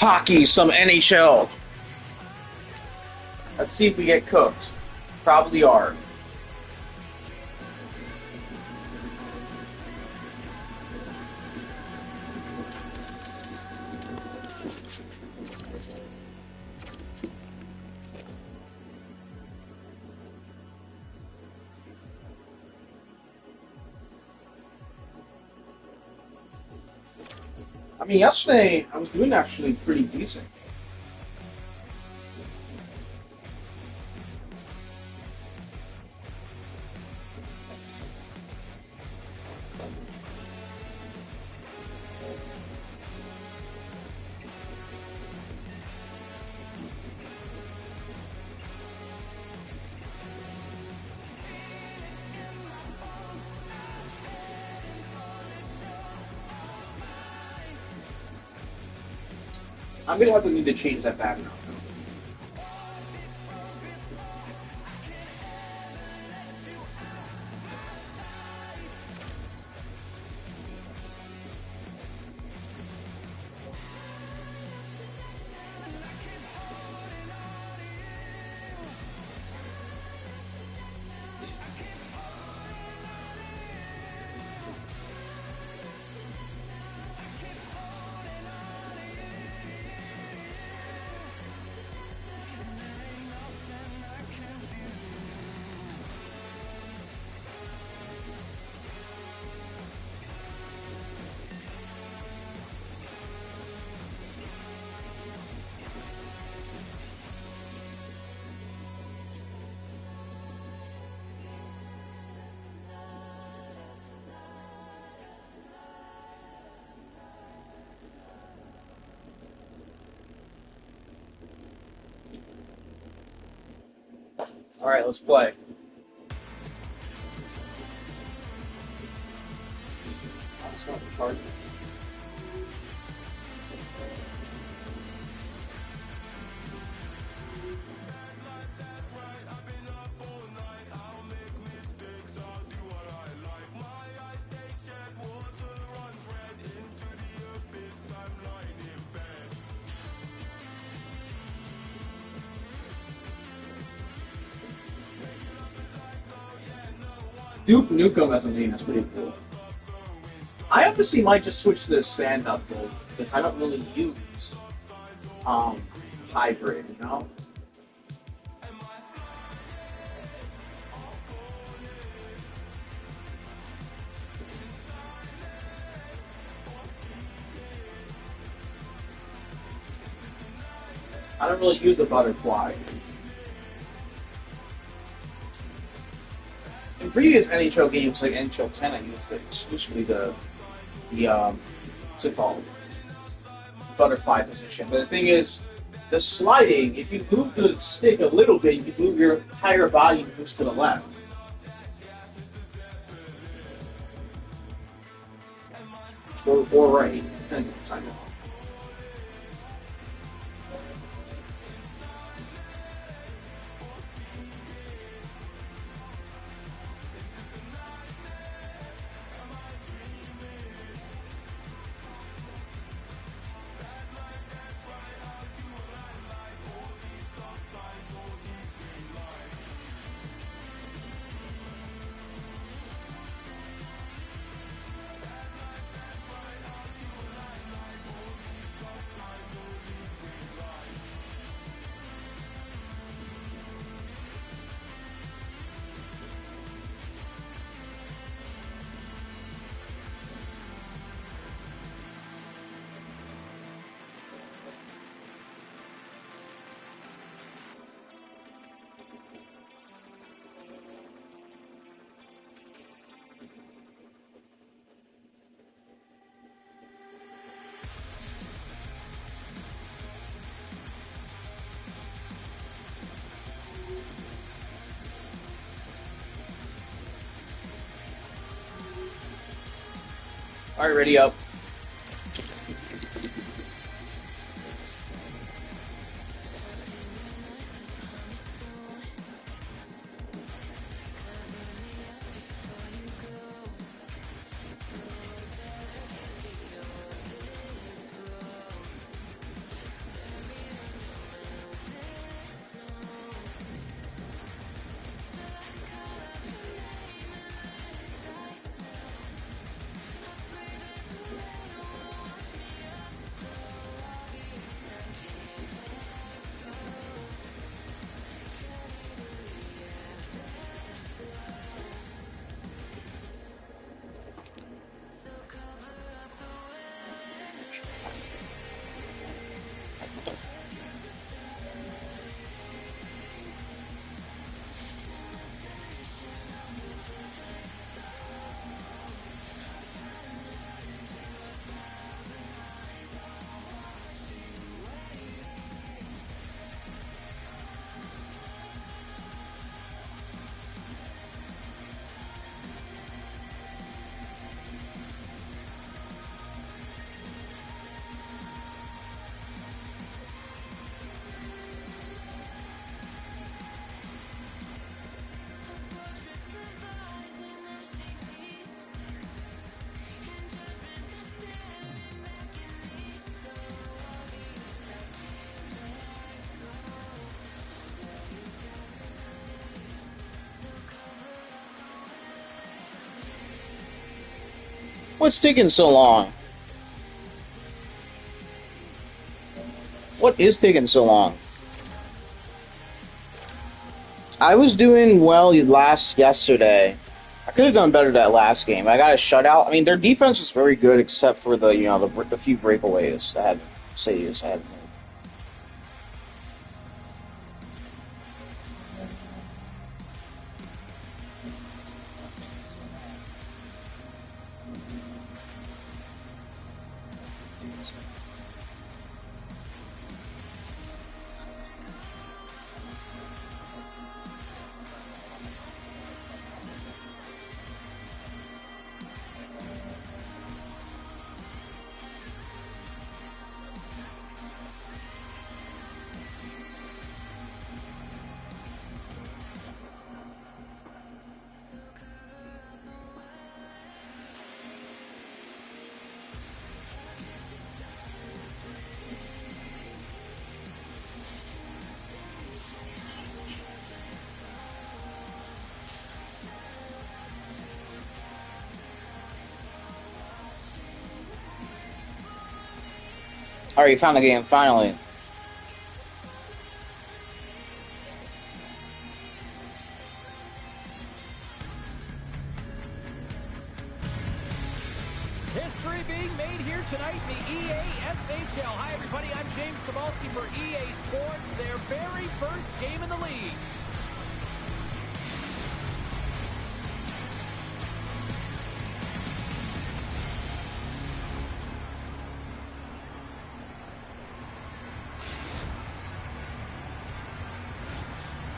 hockey, some NHL. Let's see if we get cooked. Probably are. I mean, yesterday I was doing actually pretty decent. I'm gonna have to need to change that background. All right, let's play. I just want the Chargers. Duke Nukem as a name, that's pretty cool. I obviously might just switch to the stand-up build because I don't really use hybrid, you know? I don't really use the butterfly. In previous NHL games, like NHL 10, I used exclusively what's it called? Butterfly position. But the thing is, the sliding, if you move the stick a little bit, you move your entire body moves to the left. Or right, depending on the side. All right, ready up. What's taking so long? What is taking so long? I was doing well yesterday. I could have done better that last game. I got a shutout. I mean, their defense was very good, except for the the few breakaways that had saves I had. Alright, you found the game, finally. History being made here tonight in the EA SHL. Hi, everybody. I'm James Cebulski for EA Sports, their very first game in the league.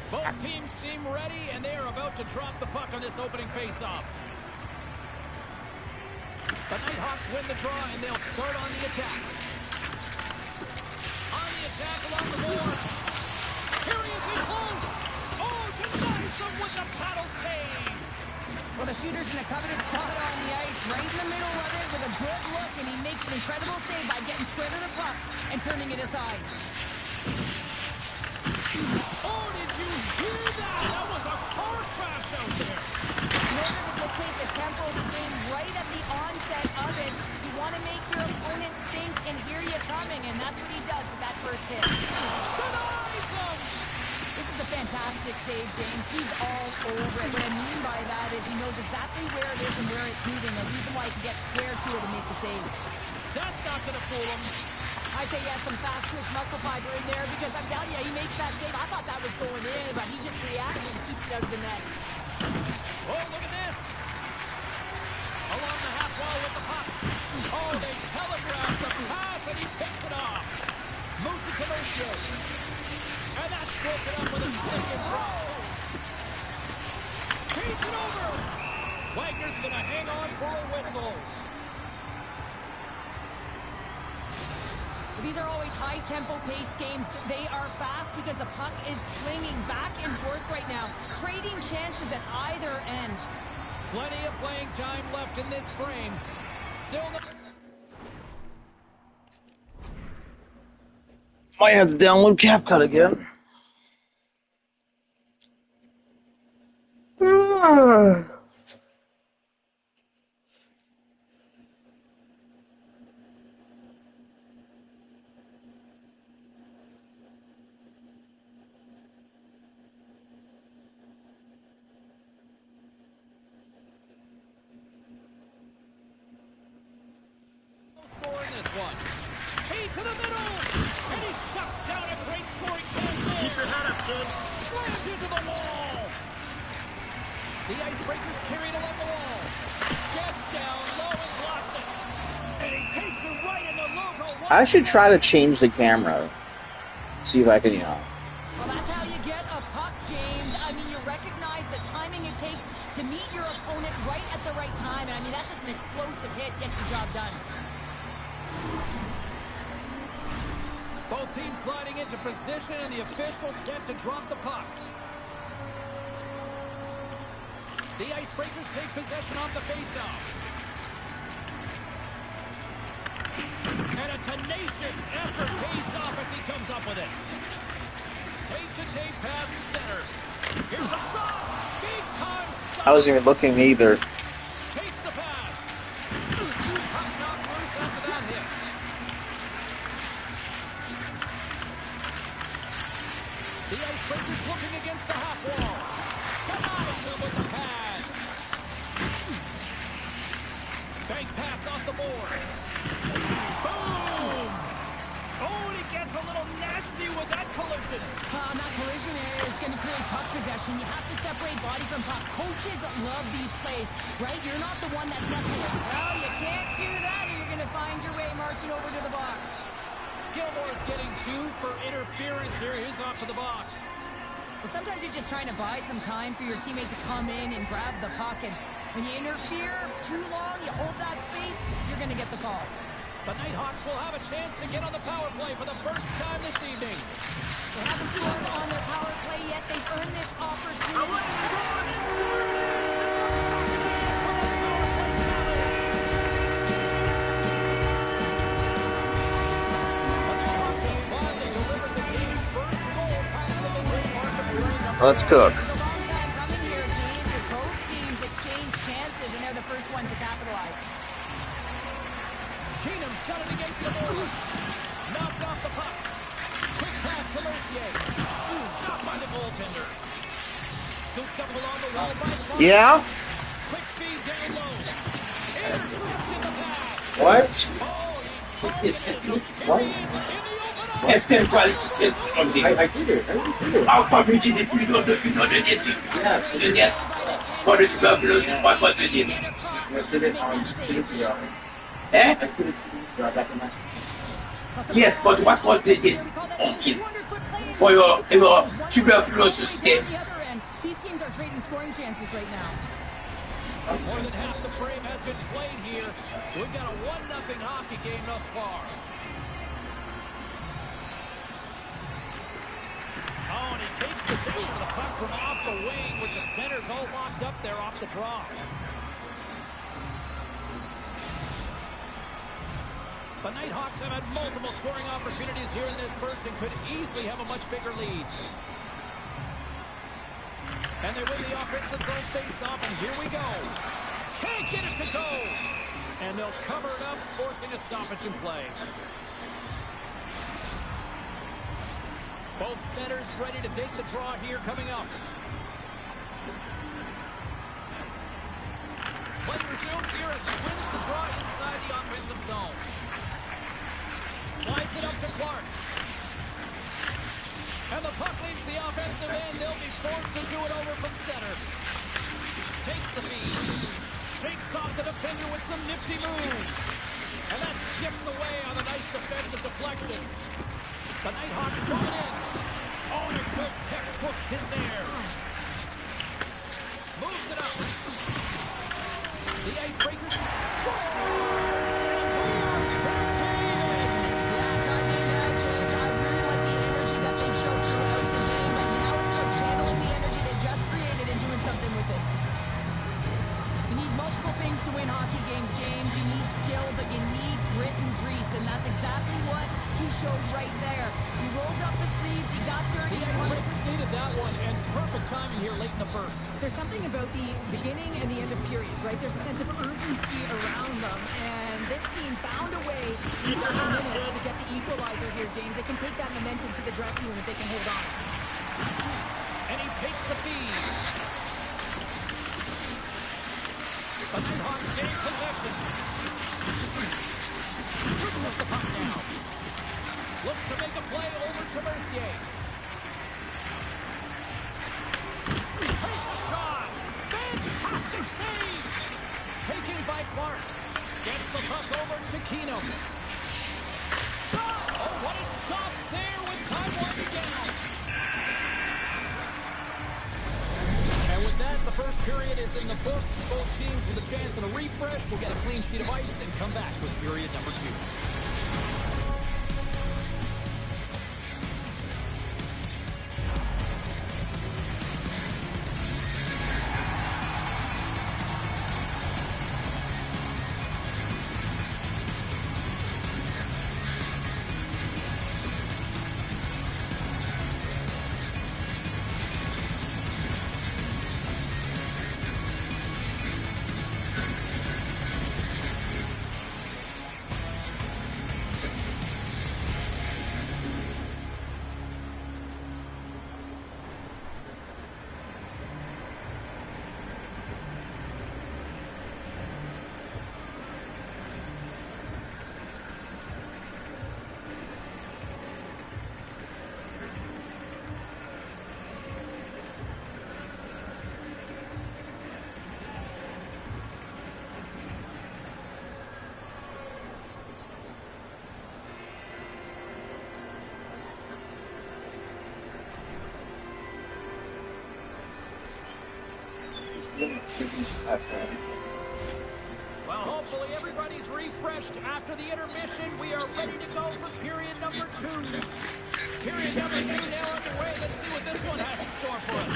Both teams seem ready, and they are about to drop the puck on this opening faceoff. The Nighthawks win the draw, and they'll start on the attack. On the attack along the boards. Here he is in close. Oh, denies them with the paddle save. Well, the shooter's in a coveted spot on the ice, right in the middle of it with a good look, and he makes an incredible save by getting square to the puck and turning it aside. Oh, did you hear that? That was a car crash out there. In order to dictate the tempo of the game right at the onset of it, you want to make your opponent think and hear you coming, and that's what he does with that first hit. Denies him. This is a fantastic save, James. He's all over it. What I mean by that is he knows exactly where it is and where it's moving, the reason why he can get square to it and make the save. That's not going to fool him. I'd say he has some fast twitch muscle fiber in there because I'm telling you, he makes that save. I thought that was going in, but he just reacts and keeps it out of the net. Oh, look at this. Along the half wall with the puck. Oh, they telegraphed the pass, and he picks it off. Moosey Commercial. And that's broken up with a stick and drop. Feeds it over. Wagner's going to hang on for a whistle. These are always high-tempo pace games. They are fast because the puck is swinging back and forth right now, trading chances at either end. Plenty of playing time left in this frame. Still no... Might have to download CapCut again. Score in this one. He to the middle, and he shuts down a great scoring chance there. Keep your head up, kid. Slammed into the wall. The Icebreakers carried along the wall. Gets down low and blocks it. And he takes it right in the logo. I should try to change the camera. See if I can, Well, that's how you get a puck, James. I mean, you recognize the timing it takes to meet your opponent right at the right time. And I mean, that's just an explosive hit, gets the job done. Both teams gliding into position, and the official set to drop the puck. The Icebreakers take possession off the faceoff. And a tenacious effort pays off as he comes up with it. Tape-to-tape pass center. Here's a shot. Big time shot. I wasn't even looking either. Takes the pass. The Icebreakers looking against the half wall. Denies him with the pad. Bank pass off the boards. Boom! Oh, and he gets a little nasty with that collision. And that collision is going to create puck possession. You have to separate body from puck. Coaches love these plays, right? You're not the one that's messing with. Well, you can't do that or you're going to find your way marching over to the box. Gilmore's getting 2 for interference here. He's off to the box. Well, sometimes you're just trying to buy some time for your teammate to come in and grab the puck. And when you interfere too long, you hold that space, you're going to get the call. The Nighthawks will have a chance to get on the power play for the first time this evening. They haven't scored on their power play yet. They've earned this opportunity. Let's cook. It's a long time coming here, James, as both teams exchange chances, and they're the first one to capitalize. Keenum's got it against the boards. Knocked off the puck. Quick pass to Mercier. Stopped by the goaltender. Scooped up along the wall by Clark. Yeah? Quick feed down low. Intercepted the pass. What? Oh, It's here he is in the open Esther qualifié from the I did it. Enfin, plus dit depuis une heure de début. De Ness. Pas de tuberculose, 3 fois de début. I did it on 2 days ago. Hein? I did it 2 days ago. I got the message. Yes, but what was the did on it? For your tuberculosis test. These teams are trading scoring chances right now. More than half the frame has been played here. We've got a 1-0 hockey game thus far. Oh, and he takes possession of the puck from off the wing with the centers all locked up there off the draw. The Nighthawks have had multiple scoring opportunities here in this first and could easily have a much bigger lead. And they win the offensive zone face-off, and here we go. Can't get it to go. And they'll cover it up, forcing a stoppage in play. Both centers ready to take the draw here coming up. Play resumes here as he wins the draw inside the offensive zone. Slides it up to Clark. And the puck leaves the offensive end. They'll be forced to do it over from center. Takes the feed. Shakes off the defender with some nifty moves. And that skips away on a nice defensive deflection. The Nighthawks going in. Oh, and a good textbook hit there. Moves it up. The Icebreakers scores! And we are back to even. Yeah, James, I really like the energy that they showed throughout the game, but now it's about channeling the energy they just created and doing something with it. You need multiple things to win hockey games, James. You need skill, but you need grit and grease, and that's exactly what he showed right there. He rolled up his sleeves, he got dirty. The Icebreakers needed that one, and perfect timing here late in the first. There's something about the beginning and the end of periods, right? There's a sense of urgency around them, and this team found a way in 30 minutes to get the equalizer here, James. They can take that momentum to the dressing room if they can hold on. And he takes the feed. The Nighthawks gain possession. Scoops up the puck now. Looks to make a play over to Mercier. Takes a shot. Fantastic save. Taken by Clark. Gets the puck over to Keenum. Shot. Oh, what a stop there with time winding down. And with that, the first period is in the books. Both teams with a chance at a refresh will get a clean sheet of ice and come back with period number 2. That's it. Well, hopefully everybody's refreshed after the intermission. We are ready to go for period number 2. Period number 2 now underway. Let's see what this one has in store for us.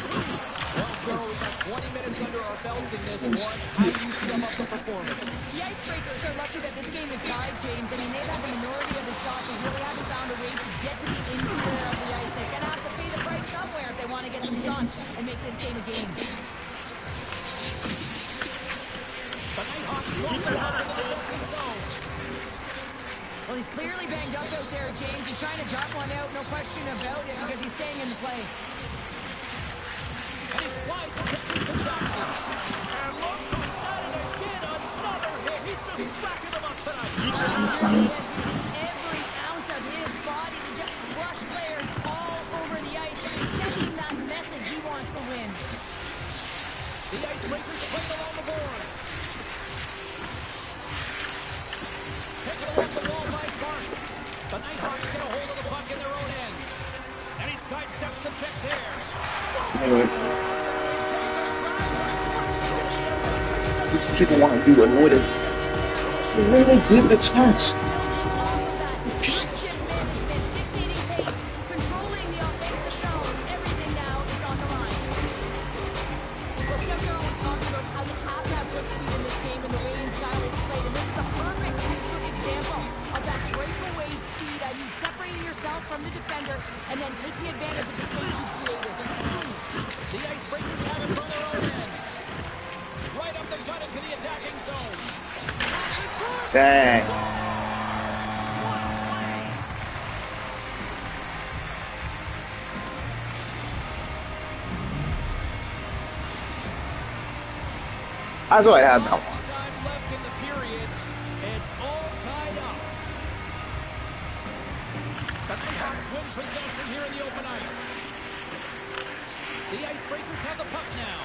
Well, Cheryl, we've got 20 minutes under our belts in this one. How do you sum up the performance? The Icebreakers are lucky that this game is tied, James. I mean, they've had the minority of the shots and really haven't found a way to get to the interior of the ice. They're going to have to pay the price somewhere if they want to get some shots and make this game a game. The Nighthawks throw the puck into the defensive zone. Well, he's clearly banged up out there, James. He's trying to drop one out, no question about it, because he's staying in the play. And he slides into Jason Johnson. And look who's at it again. Another hit. He's just racking them up tonight. He is using every ounce of his body to just crush players all over the ice. And he's sending that message he wants to win. The Icebreakers play along the boards. Taken along the wall by Clark. The Nighthawks get a hold of the puck in their own end. And he sidesteps the check there. These people want to do avoided. They really did the test. Just Controlling the offensive zone. Everything now is on the line. Well, Steph Curry was talking about how you have to have good speed in this game and the way and style it's played. And this is a perfect textbook example of that breakaway speed. I mean, separating yourself from the defender and then taking advantage of the space you've created. The Icebreakers have it from their own end. Right up the gut into the attacking zone. dang. I thought I had that one. Time left in the period. It's all tied up. The Nighthawks win possession here in the open ice. The Icebreakers have the puck now.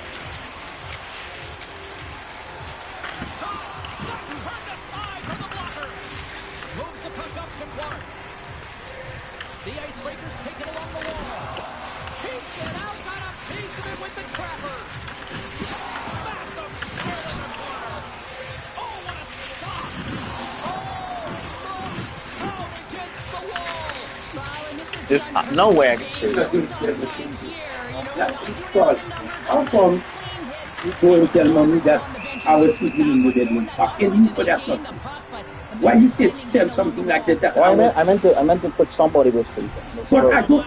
Shot! That's turned aside from the blocker. Moves the puck up to Clark. The Icebreakers take it along the wall. Keeps it out, got a piece of it with the trapper. Massive skill in the corner. Oh, what a stop! Oh, look out against the wall. Wow, and this is There's no way I can see that. How come you go and tell mommy that I was sitting in the bedroom talking for that stuff? Why you tell something like that? Well, I meant to put somebody with me. But I don't.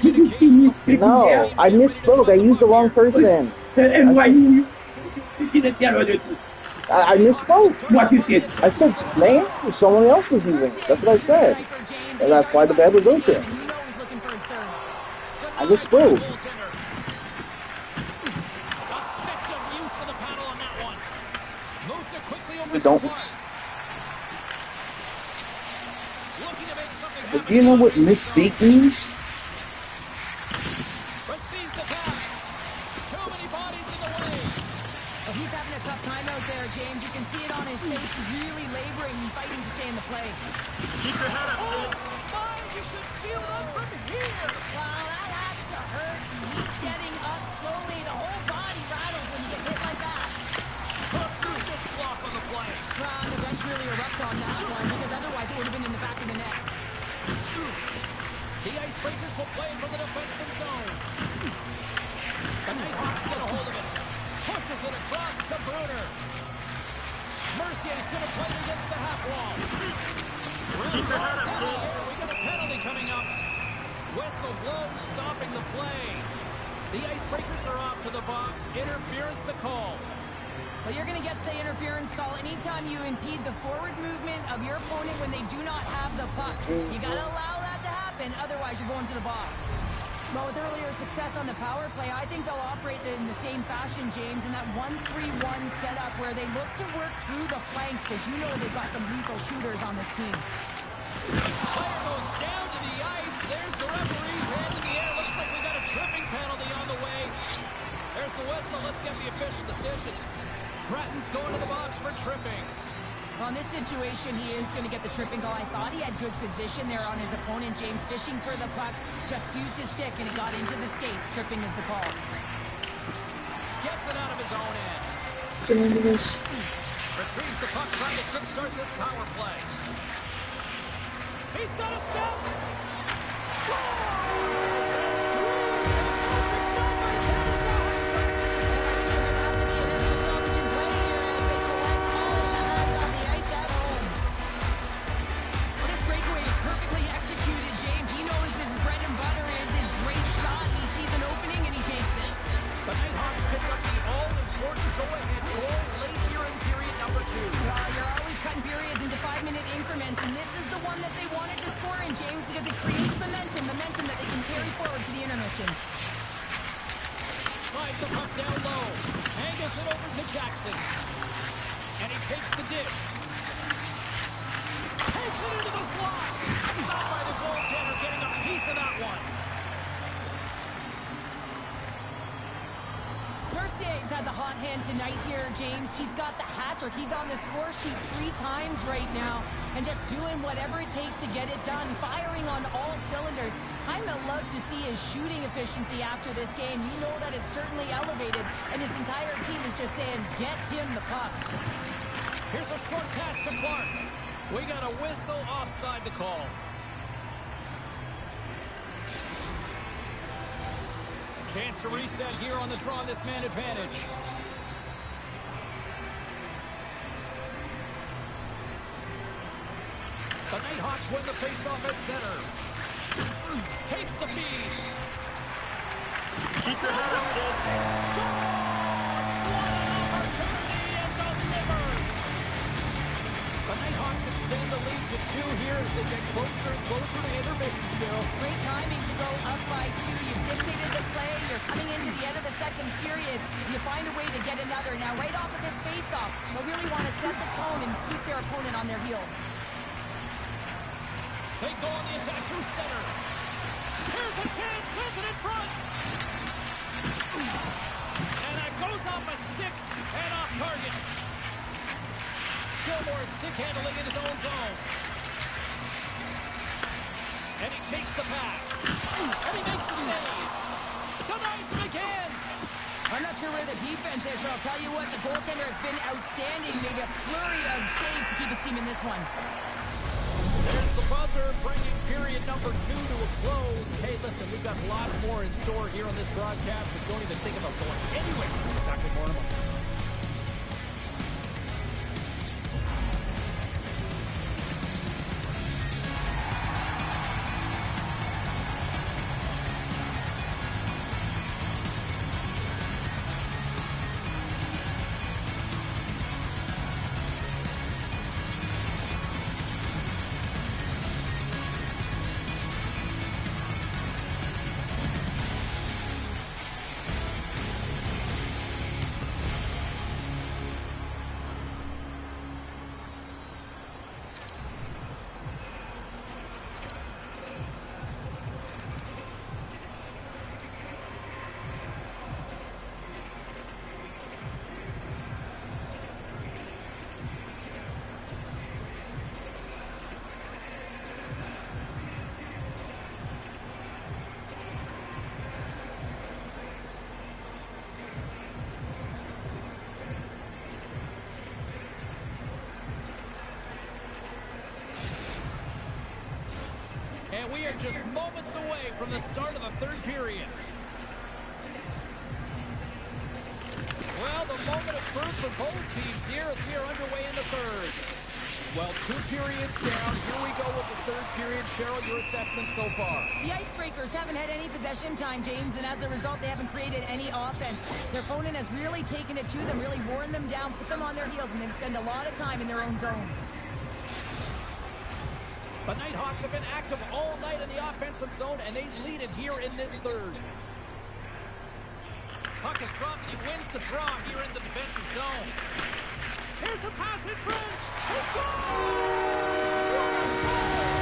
Did you see me sitting No, there? I misspoke. I used the wrong person. And why you didn't tell her the truth? I misspoke. What you said? I said name. Someone else was using it. That's what I said. And that's why the bad was open. You know he's looking for his third. I misspoke. Effective use of the paddle on that one. Moves it quickly over to Don't. Clark. Looking to make something But happen. do you know what mistake means? Receives the pass. Too many bodies in the way. Well, he's having a tough time out there, James. You can see it on his face. He's really laboring and fighting to stay in the play. Keep your head up, dude. Oh, you can feel it from here. Wow, that has to hurt. He's getting up slowly. The whole body rattles when you get hit like that. Tremendous block on the play. Wow, the bench really erupts on that one because otherwise it would have been in the back of the net. The Icebreakers will play it from the defensive zone. The Nighthawks get a hold of it. Pushes it across to Bruner. Mercier's going to play it against the half wall. Really fires in the air. We got a penalty coming up. Whistle blows, stopping the play. The Icebreakers are off to the box. Interference the call. Well, you're going to get the interference call anytime you impede the forward movement of your opponent when they do not have the puck. You got to allow that to happen, otherwise you're going to the box. Well, with earlier success on the power play, I think they'll operate in the same fashion, James, in that 1-3-1 setup where they look to work through the flanks because you know they've got some lethal shooters on this team. Player goes down to the ice. There's the referee's hand in the air. Looks like we got a tripping penalty on the way. There's the whistle. Let's get the official decision. Gratton's going to the box for tripping. Well, in this situation, he is going to get the tripping call. I thought he had good position there on his opponent, James, fishing for the puck. Just used his stick, and it got into the skates. Tripping is the call. Gets it out of his own end. Get into this. Retrieves the puck, trying to kickstart this power play. He's got a step. Scores! It's 5-minute increments, and this is the one that they wanted to score in, James, because it creates momentum that they can carry forward to the intermission. Slides the puck down low. Angles it over to Jackson. And he takes the dish. Takes it into the slot. Stopped by the goaltender, getting a piece of that one. Mercier's had the hot hand tonight here, James. He's got the hat trick. He's on the score sheet 3 times right now and just doing whatever it takes to get it done, firing on all cylinders. Kind of love to see his shooting efficiency after this game. You know that it's certainly elevated, and his entire team is just saying, get him the puck. Here's a short pass to Clark. We got a whistle offside the call. Chance to reset here on the draw this man advantage. The Nighthawks win the faceoff at center. Takes the feed. Keep your head up, kid. What an opportunity and delivers. The Nighthawks extend the lead to 2 here as they get closer and closer to intermission, Cheryl. Great timing to go up by 2. You've dictated the play. You're coming into the end of the second period. You find a way to get another. Now, right off of this faceoff, they'll really want to set the tone and keep their opponent on their heels. They go on the attack through center. Here's a chance, sends it in front. And that goes off a stick and off target. Gilmore stick handling in his own zone. And he takes the pass. And he makes the save. Denies it again. I'm not sure where the defense is, but I'll tell you what, the goaltender has been outstanding. Made a flurry of saves to keep his team in this one. There's the buzzer, bringing period number 2 to a close. Hey, listen, we've got lots more in store here on this broadcast, so don't even think about going anywhere. Back with more in a moment. And we are just moments away from the start of the third period. Well, the moment of truth for both teams here as we are underway in the third. Well, 2 periods down. Here we go with the third period. Cheryl, your assessment so far? The Icebreakers haven't had any possession time, James, and as a result, they haven't created any offense. Their opponent has really taken it to them, really worn them down, put them on their heels, and they've spent a lot of time in their own zone. The Nighthawks have been active all night in the offensive zone, and they lead it here in this third. Puck is dropped, and he wins the draw here in the defensive zone. Here's a pass in front. He scores! What a goal!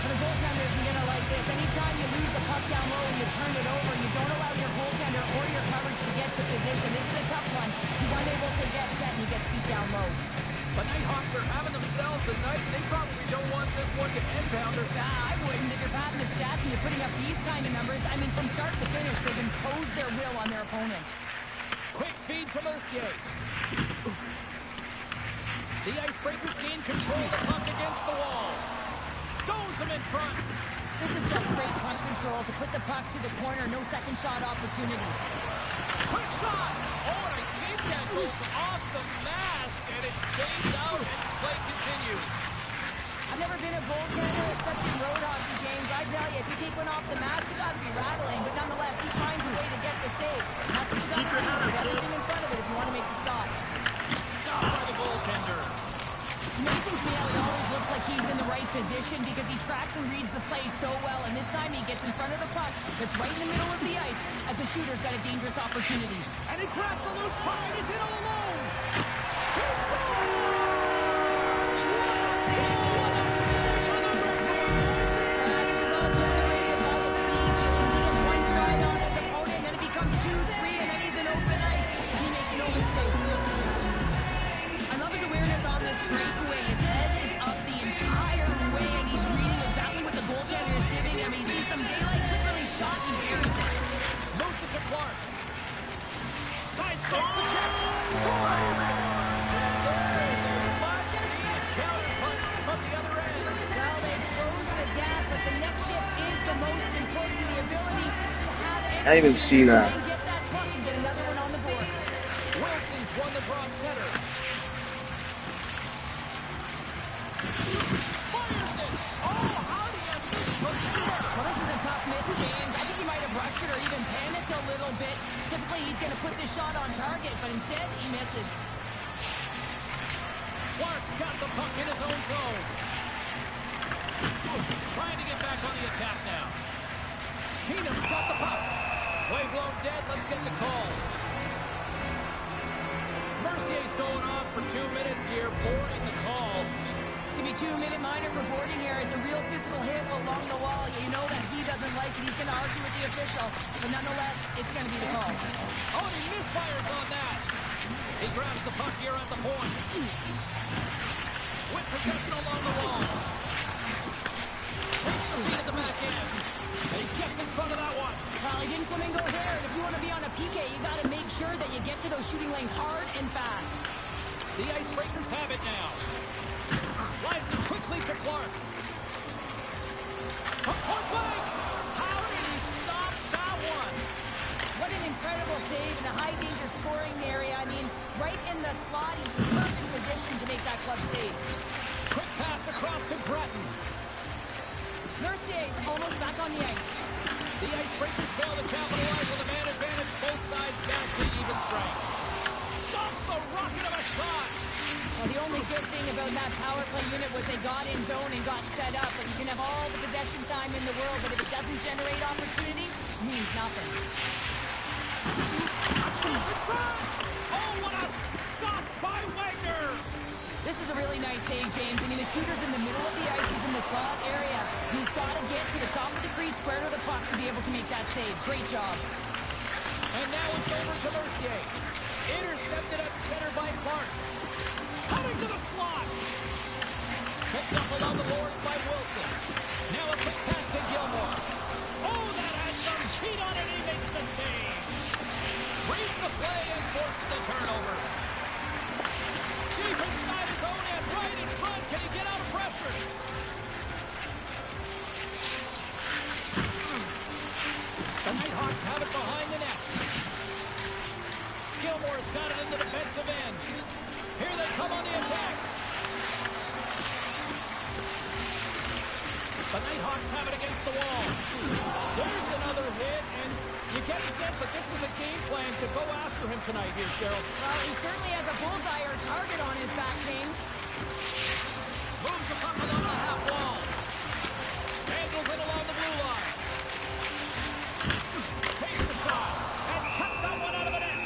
And the goaltender isn't going to like this. Anytime you lose the puck down low and you turn it over, you don't allow your goaltender or your coverage to get to position. This is a tough one. He's unable to get set, and he gets beat down low. The Nighthawks are having themselves a night. They probably don't want this one to end, Pounder. I wouldn't. If you're padding the stats and you're putting up these kind of numbers, I mean, from start to finish, they've imposed their will on their opponent. Quick feed to Mercier. The Icebreakers gain control of the puck against the wall. Stones him in front. This is just great puck control to put the puck to the corner. No second shot opportunity. Quick shot. Oh, and I think that goes off the mask, and it stays out, and play continues. I've never been a goaltender except in road hockey games. I tell you, if you take one off the mask, you got to be rattling. But nonetheless, he finds a way to get the save. And that's what you got to do. With everything in front of it if you want to make the stop. Stop by the goaltender. It's amazing to me how he always looks like he's in the right position because he tracks and reads the play so well. And this time he gets in front of the puck that's right in the middle of the ice as the shooter's got a dangerous opportunity. And he grabs the loose puck and he's in all alone. He scores! This is all generated by the speed change. He gets one stride on his opponent, then it becomes 2, 3, and then he's in open ice. He makes no mistake. I love his awareness on this breakaway. His head is up the entire way, and he's reading exactly what the goaltender is giving him. He sees some daylight, quick release shot, and buries it. Moves it to Clark. Sidesteps the check. There's a much-needed counterpunch from the other end. Well, they close the gap, but the next shift is the most important. The ability to have I didn't even see that. and get that puck and get another one on the board. Wilson's won the draw center. Fires it. Oh, how do you miss from there? Well, this is a tough miss, James. I think he might have rushed it or even panicked a little bit. Typically, he's going to put this shot on target, but instead, he misses. Clark's got the puck in his own zone. Trying to get back on the attack now. Keenum's got the puck. Play blown dead. Let's get the call. Mercier's going on for 2 minutes here, boarding the call. It's going to be 2-minute minor for boarding here. It's a real physical hit along the wall. You know that he doesn't like it. He's going to argue with the official, but nonetheless, it's going to be the call. Oh, and he misfires on that. He grabs the puck here at the point. With possession along the wall. Takes the feed at the back end. And he gets in front of that one. Well, he didn't flamingo there. If you want to be on a PK, you got to make sure that you get to those shooting lanes hard and fast. The Icebreakers have it now. Slides it quickly to Clark. Point blank! How did he stop that one? What an incredible save in a high-danger scoring area. I mean, right in the slot, he's in perfect position to make that club save. Quick pass across to Breton. Mercier's almost back on the ice. The Icebreakers fail to capitalize on the man advantage. Both sides back to even strength. Stops the rocket of a shot. Well, the only good thing about that power play unit was they got in zone and got set up. But you can have all the possession time in the world, but if it doesn't generate opportunity, it means nothing. Oh, what a stop by Wagner! This is a really nice save, James. I mean, the shooter's in the middle of the ice. He's in the slot area. He's got to get to the top of the crease, square to the puck to be able to make that save. Great job. And now it's over to Mercier. Intercepted at center by Clark. Coming to the slot. Picked up along the boards by Wilson. Now a quick pass to Gilmore. Oh, that has some heat on it. He makes the save. Reads the play and forces the turnover. Deep inside his own end, right in front. Can he get out of pressure? The Nighthawks have it behind the net. Gilmore's got it in the defensive end. Here they come on the attack. The Nighthawks have it against the wall. There's another hit, and you get the sense that this was a game plan to go after him tonight here, Cheryl. Well, he certainly has a bullseye or target on his back, James. Moves the puck along the half wall. Handles it along the blue line. Takes the shot, and kept that one out of the net.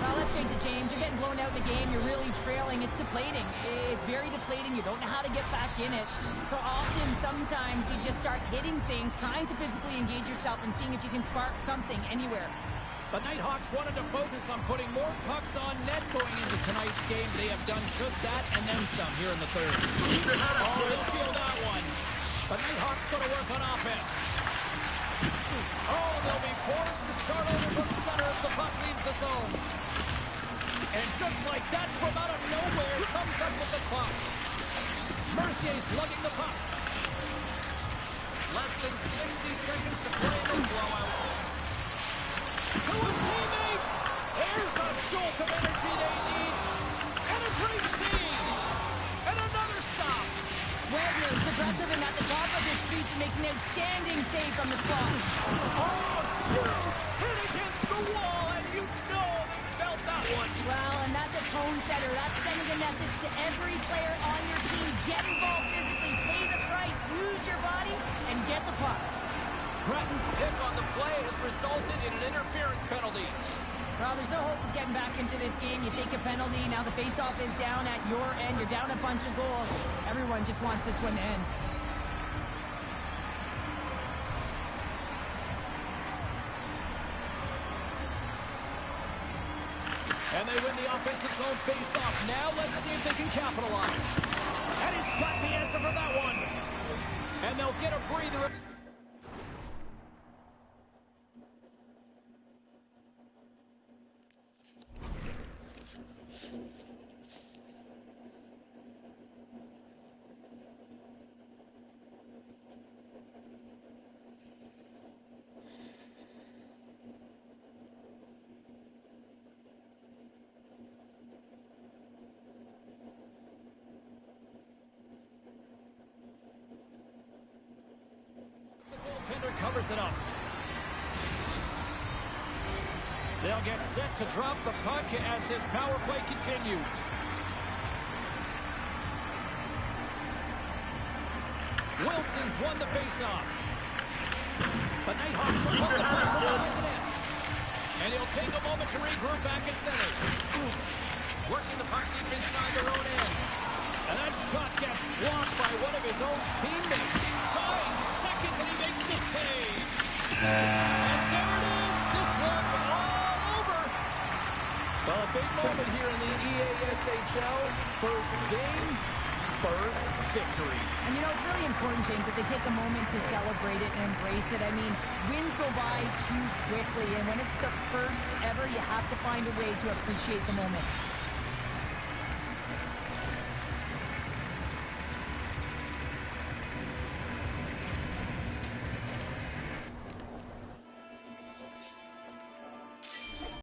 Well, let's face it, James. You're getting blown out in the game. You're really trailing. It's deflating. It's very deflating. You don't know how to get back in it. So often, sometimes you just start hitting things, trying to physically engage yourself and seeing if you can spark something anywhere. The Nighthawks wanted to focus on putting more pucks on net going into tonight's game. They have done just that and then some here in the third. Oh, he'll feel that one. The Nighthawks going to work on offense. Oh, they'll be forced to start over from center as the puck leaves the zone. And just like that, from out of nowhere, comes up with the puck. Mercier's lugging the puck. Less than 60 seconds to play in this blowout. To his teammate. There's a jolt of energy they need. And a great save. And another stop. Wagner is aggressive and at the top of his crease and makes an outstanding save from the slot. Oh, huge hit against the wall, and you know they felt that one. Well, and that's a tone setter. That's sending a message to every player on your team. Get involved physically, pay the price, use your body, and get the puck. Gratton's pick on the play has resulted in an interference penalty. Well, there's no hope of getting back into this game. You take a penalty. Now the faceoff is down at your end. You're down a bunch of goals. Everyone just wants this one to end. And they win the offensive zone faceoff. Now let's see if they can capitalize. And he's got the answer for that one. And they'll get a breather. Goaltender covers it up. They'll get set to drop the puck as this power play continues. Wilson's won the faceoff. The Nighthawks will pull the puck from behind the net. And he'll take a moment to regroup back at center. Working the puck deep inside their own end. And that shot gets blocked by one of his own teammates. 5 seconds and he makes the save. And there it is. This one's all over. Well, a big moment here in the EASHL. First game, first victory. And you know, it's really important, James, that they take a moment to celebrate it and embrace it. I mean, wins go by too quickly. And when it's the first ever, you have to find a way to appreciate the moment.